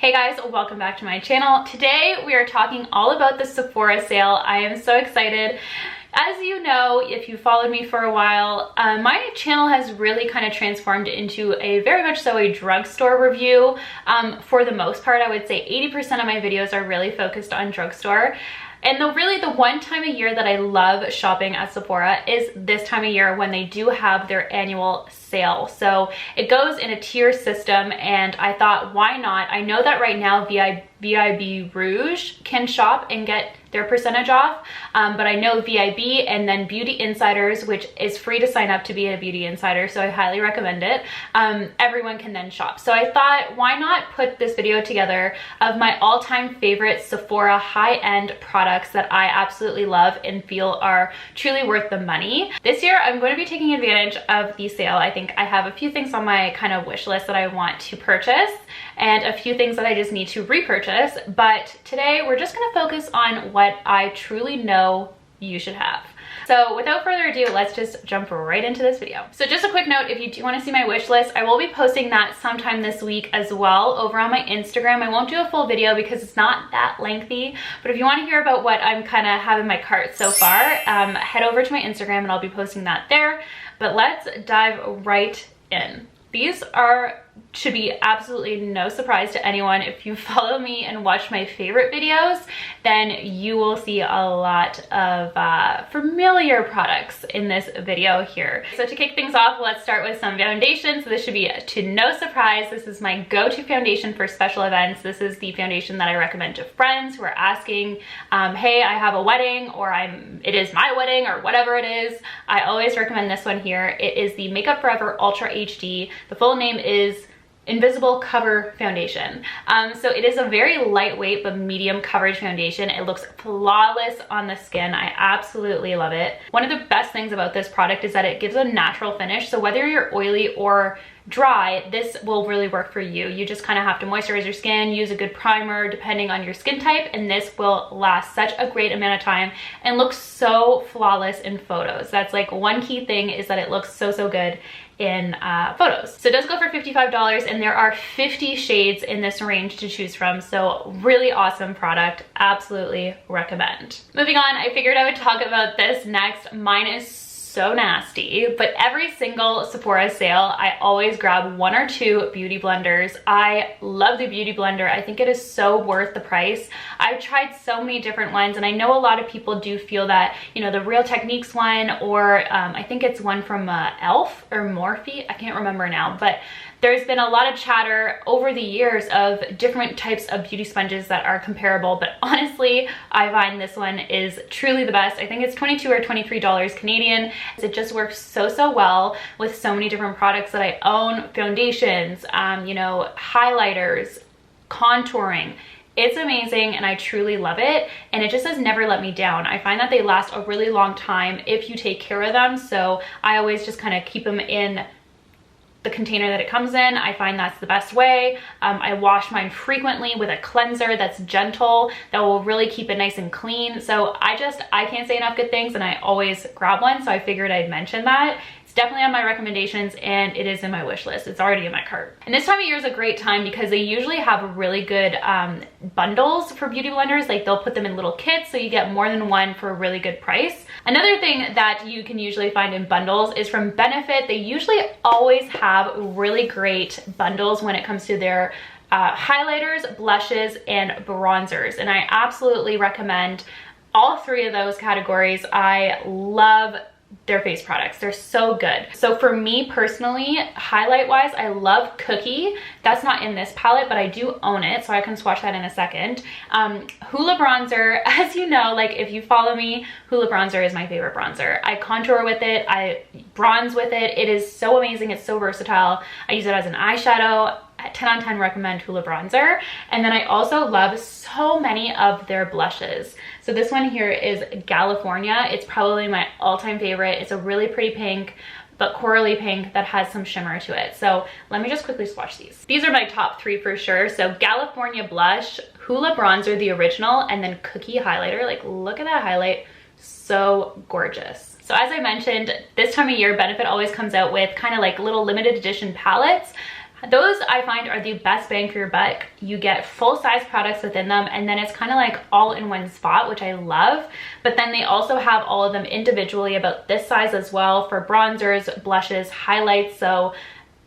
Hey guys, welcome back to my channel. Today we are talking all about the Sephora sale. I am so excited. As you know, if you followed me for a while, my channel has really kind of transformed into a very much so a drugstore review. For the most part, I would say 80% of my videos are really focused on drugstore. And really the one time a year that I love shopping at Sephora is this time of year when they do have their annual sale. So it goes in a tier system, and I thought, why not? I know that right now VIB Rouge can shop and get their percentage off, but I know VIB and then Beauty Insiders, which is free to sign up to be a Beauty Insider, so I highly recommend it. Everyone can then shop. So I thought, why not put this video together of my all-time favorite Sephora high-end products that I absolutely love and feel are truly worth the money. This year, I'm going to be taking advantage of the sale. I think I have a few things on my kind of wish list that I want to purchase and a few things that I just need to repurchase. But today, we're just going to focus on what I truly know you should have. So without further ado, let's just jump right into this video. So just a quick note, if you do want to see my wish list, I will be posting that sometime this week as well over on my Instagram. I won't do a full video because it's not that lengthy, but if you want to hear about what I'm kind of have in my cart so far, head over to my Instagram and I'll be posting that there. But let's dive right in. These should be absolutely no surprise to anyone. If you follow me and watch my favorite videos, then you will see a lot of familiar products in this video here. So to kick things off, let's start with some foundation. So this should be to no surprise. This is my go-to foundation for special events. This is the foundation that I recommend to friends who are asking, hey, I have a wedding, or it is my wedding, or whatever it is. I always recommend this one here. It is the Makeup Forever Ultra HD. The full name is Invisible Cover Foundation. So it is a very lightweight but medium coverage foundation. It looks flawless on the skin. I absolutely love it. One of the best things about this product is that it gives a natural finish. So whether you're oily or dry, this will really work for you. You just kind of have to moisturize your skin, use a good primer depending on your skin type, and this will last such a great amount of time and looks so flawless in photos. That's like one key thing, is that it looks so good in photos. So it does go for $55, and there are 50 shades in this range to choose from. So really awesome product, absolutely recommend. Moving on, I figured I would talk about this next. Mine is so nasty, but every single Sephora sale, I always grab one or two beauty blenders. I love the beauty blender. I think it is so worth the price. I've tried so many different ones, and I know a lot of people do feel that, you know, the Real Techniques one, or I think it's one from Elf or Morphe, I can't remember now, but there's been a lot of chatter over the years of different types of beauty sponges that are comparable, but honestly, I find this one is truly the best. I think it's $22 or $23 Canadian. It just works so well with so many different products that I own, foundations, you know, highlighters, contouring. It's amazing, and I truly love it, and it just has never let me down. I find that they last a really long time if you take care of them, so I always just kind of keep them in the container that it comes in. I find that's the best way. I wash mine frequently with a cleanser that's gentle, that will really keep it nice and clean. So I can't say enough good things, and I always grab one, so I figured I'd mention that. It's definitely on my recommendations, and it is in my wish list. It's already in my cart. And this time of year is a great time because they usually have really good bundles for beauty blenders. Like, they'll put them in little kits, so you get more than one for a really good price. Another thing that you can usually find in bundles is from Benefit. They usually always have really great bundles when it comes to their highlighters, blushes, and bronzers. And I absolutely recommend all three of those categories. I love their face products. They're so good. So for me personally, highlight wise, I love Cookie. That's not in this palette, but I do own it, so I can swatch that in a second. Hoola bronzer, as you know, like if you follow me, Hoola bronzer is my favorite bronzer. I contour with it, I bronze with it. It is so amazing. It's so versatile. I use it as an eyeshadow. 10 on 10 recommend Hoola bronzer. And then I also love so many of their blushes. So this one here is California. It's probably my all-time favorite. It's a really pretty pink, but corally pink that has some shimmer to it. So let me just quickly swatch these. These are my top three for sure. So California blush, Hoola bronzer, the original, and then Cookie highlighter. Like, look at that highlight. So gorgeous. So as I mentioned, this time of year, Benefit always comes out with kind of like little limited edition palettes. Those I find are the best bang for your buck. You get full-size products within them, and then it's kind of like all in one spot, which I love. But then they also have all of them individually about this size as well for bronzers, blushes, highlights. So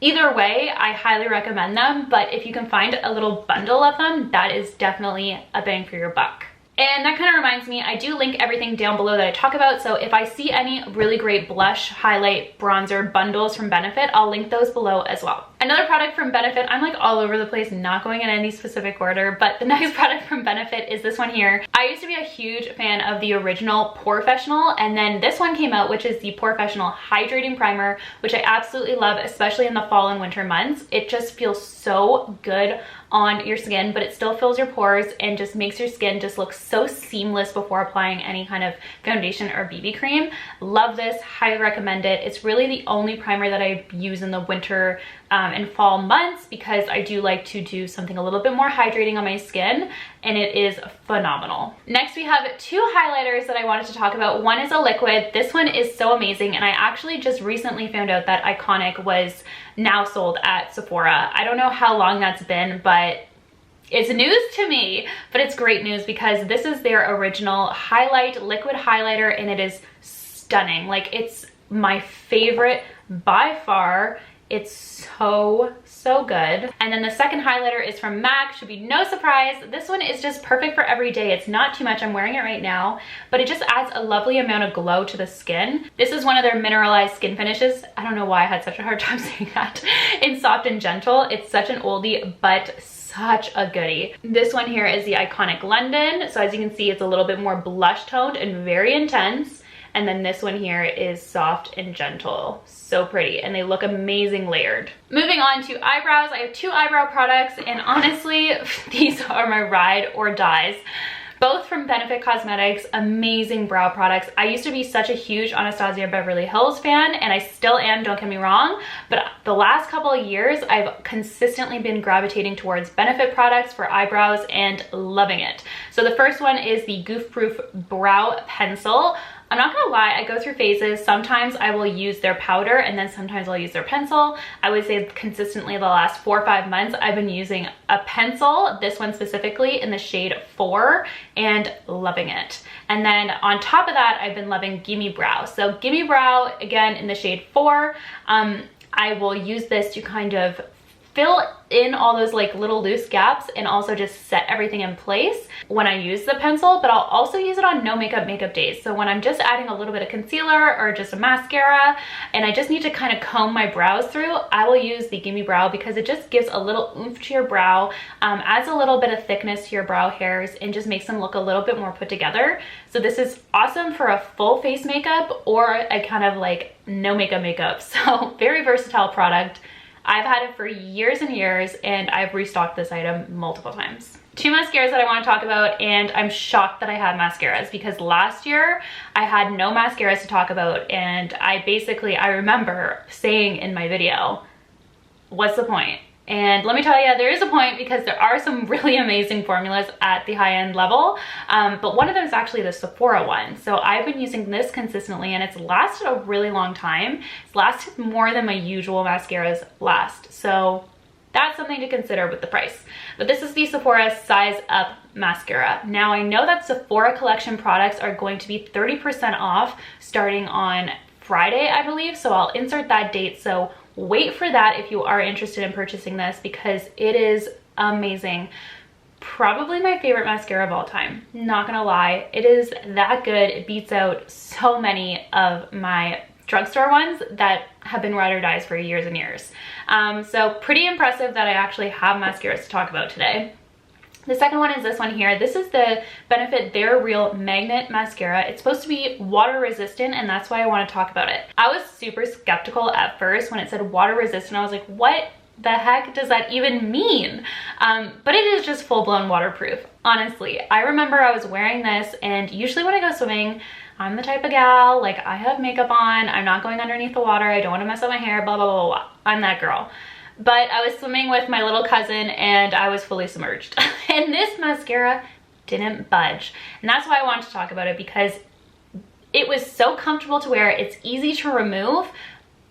either way, I highly recommend them. But if you can find a little bundle of them, that is definitely a bang for your buck. And that kind of reminds me, I do link everything down below that I talk about. So if I see any really great blush, highlight, bronzer bundles from Benefit, I'll link those below as well. Another product from Benefit, I'm like all over the place, not going in any specific order, but the next product from Benefit is this one here. I used to be a huge fan of the original Porefessional, and then this one came out, which is the Porefessional Hydrating Primer, which I absolutely love, especially in the fall and winter months. It just feels so good on your skin, but it still fills your pores and just makes your skin just look so seamless before applying any kind of foundation or BB cream. Love this, highly recommend it. It's really the only primer that I use in the winter and fall months, because I do like to do something a little bit more hydrating on my skin, and it is phenomenal. Next, we have two highlighters that I wanted to talk about. One is a liquid. This one is so amazing, and I actually just recently found out that Iconic was now sold at Sephora. I don't know how long that's been, but it's news to me, but it's great news because this is their original highlight liquid highlighter, and it is stunning. Like, it's my favorite by far. It's so good. And then the second highlighter is from MAC. Should be no surprise. This one is just perfect for every day. It's not too much. I'm wearing it right now, but it just adds a lovely amount of glow to the skin. This is one of their mineralized skin finishes. I don't know why I had such a hard time saying that. In Soft and Gentle. It's such an oldie, but such a goodie. This one here is the Iconic London. So as you can see, it's a little bit more blush toned and very intense. And then this one here is Soft and Gentle. So pretty, and they look amazing layered. Moving on to eyebrows, I have two eyebrow products, and honestly, these are my ride or dies. Both from Benefit Cosmetics, amazing brow products. I used to be such a huge Anastasia Beverly Hills fan, and I still am, don't get me wrong, but the last couple of years, I've consistently been gravitating towards Benefit products for eyebrows and loving it. So the first one is the Goof Proof Brow Pencil. I'm not gonna lie, I go through phases. Sometimes I will use their powder, and then sometimes I'll use their pencil. I would say consistently the last 4 or 5 months, I've been using a pencil, this one specifically in the shade 4, and loving it. And then on top of that, I've been loving Gimme Brow. So Gimme Brow, again, in the shade 4, I will use this to kind of fill in all those like little loose gaps and also just set everything in place when I use the pencil, but I'll also use it on no makeup days. So when I'm just adding a little bit of concealer or just a mascara and I just need to kind of comb my brows through, I will use the Gimme Brow because it just gives a little oomph to your brow, adds a little bit of thickness to your brow hairs, and just makes them look a little bit more put together. So this is awesome for a full face makeup or a kind of like no makeup. So very versatile product. I've had it for years and years, and I've restocked this item multiple times. Two mascaras that I want to talk about, and I'm shocked that I had mascaras because last year I had no mascaras to talk about, and I remember saying in my video, what's the point? And let me tell you, there is a point because there are some really amazing formulas at the high-end level, but one of them is actually the Sephora one. So I've been using this consistently, and it's lasted a really long time. It's lasted more than my usual mascaras last. So that's something to consider with the price. But this is the Sephora Size Up Mascara. Now I know that Sephora collection products are going to be 30% off starting on Friday, I believe. So I'll insert that date. So wait for that if you are interested in purchasing this because it is amazing. Probably my favorite mascara of all time. Not gonna lie, it is that good. It beats out so many of my drugstore ones that have been ride or dies for years and years. So pretty impressive that I actually have mascaras to talk about today. The second one is this one here. This is the Benefit They're Real Magnet Mascara. It's supposed to be water resistant, and that's why I want to talk about it. I was super skeptical at first when it said water resistant. I was like, what the heck does that even mean? But it is just full-blown waterproof. Honestly, I remember I was wearing this, and usually when I go swimming, I'm the type of gal, like I have makeup on, I'm not going underneath the water, I don't want to mess up my hair, blah, blah, blah, blah. I'm that girl. But I was swimming with my little cousin and I was fully submerged. And this mascara didn't budge. And that's why I wanted to talk about it, because it was so comfortable to wear. It's easy to remove,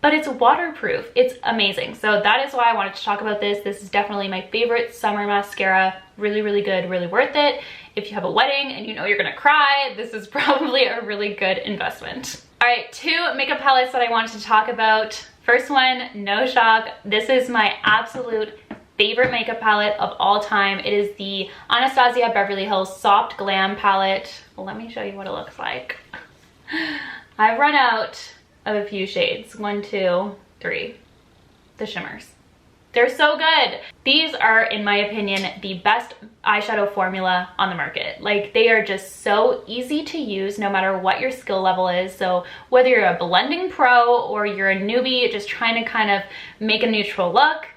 but it's waterproof. It's amazing. So that is why I wanted to talk about this. This is definitely my favorite summer mascara. Really, really good, really worth it. If you have a wedding and you know you're gonna cry, this is probably a really good investment. All right, 2 makeup palettes that I wanted to talk about. First one, no shock. This is my absolute favorite makeup palette of all time. It is the Anastasia Beverly Hills Soft Glam palette. Well, let me show you what it looks like. I've run out of a few shades. 1, 2, 3. The shimmers. They're so good. These are, in my opinion, the best eyeshadow formula on the market. Like, they are just so easy to use no matter what your skill level is. So whether you're a blending pro or you're a newbie just trying to kind of make a neutral look,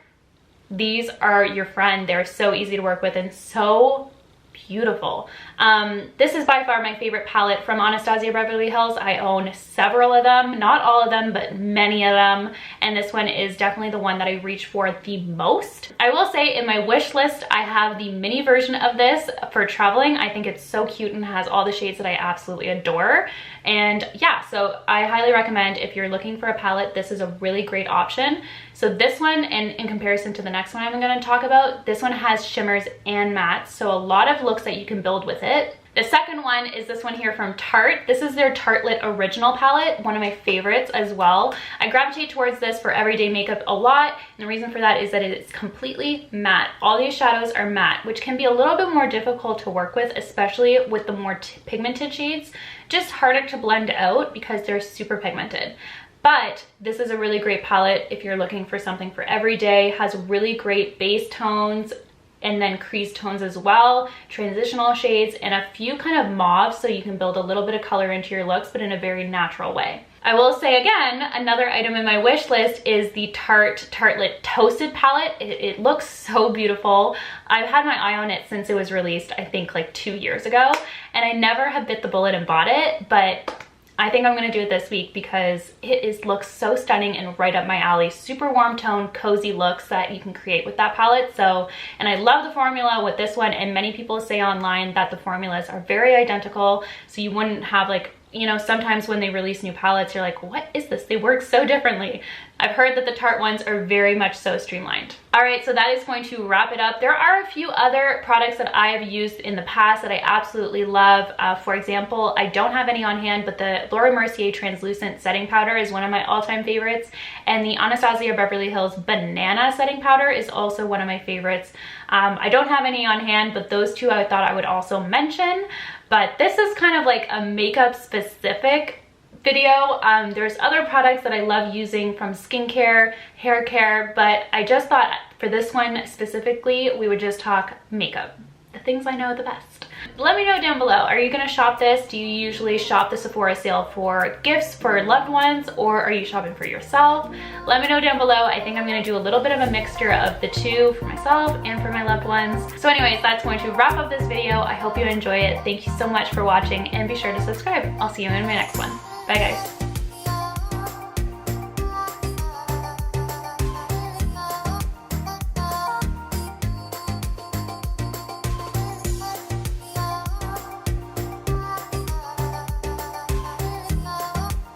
these are your friend. They're so easy to work with and so beautiful. This is by far my favorite palette from Anastasia Beverly Hills. I own several of them, not all of them, but many of them. And this one is definitely the one that I reach for the most. I will say in my wish list, I have the mini version of this for traveling. I think it's so cute and has all the shades that I absolutely adore. And yeah, so I highly recommend if you're looking for a palette, this is a really great option. So this one, and in comparison to the next one I'm going to talk about, this one has shimmers and mattes, so a lot of looks that you can build with it. The second one is this one here from Tarte. This is their Tartelette Original palette, one of my favorites as well. I gravitate towards this for everyday makeup a lot, and the reason for that is that it is completely matte. All these shadows are matte, which can be a little bit more difficult to work with, especially with the more pigmented shades. Just harder to blend out because they're super pigmented. But this is a really great palette if you're looking for something for every day. Has really great base tones and then crease tones as well, transitional shades, and a few kind of mauves so you can build a little bit of color into your looks, but in a very natural way. I will say again, another item in my wish list is the Tarte Tartelette Toasted palette. It looks so beautiful. I've had my eye on it since it was released, I think like 2 years ago, and I never have bit the bullet and bought it, but I think I'm gonna do it this week because it looks so stunning and right up my alley. Super warm tone, cozy looks that you can create with that palette. So, and I love the formula with this one, and many people say online that the formulas are very identical, so you wouldn't have like, you know, sometimes when they release new palettes, you're like, what is this? They work so differently. I've heard that the Tarte ones are very much so streamlined. All right, so that is going to wrap it up. There are a few other products that I have used in the past that I absolutely love. For example, I don't have any on hand, but the Laura Mercier Translucent Setting Powder is one of my all-time favorites. And the Anastasia Beverly Hills Banana Setting Powder is also one of my favorites. I don't have any on hand, but those two I thought I would also mention. But this is kind of like a makeup specific video. There's other products that I love using from skincare, hair care, but I just thought for this one specifically, we would just talk makeup, the things I know the best. Let me know down below, are you gonna shop this? Do you usually shop the Sephora sale for gifts for loved ones, or are you shopping for yourself? Let me know down below. I think I'm gonna do a little bit of a mixture of the two for myself and for my loved ones. So anyways, that's going to wrap up this video. I hope you enjoy it. Thank you so much for watching, and be sure to subscribe. I'll see you in my next one. Bye guys.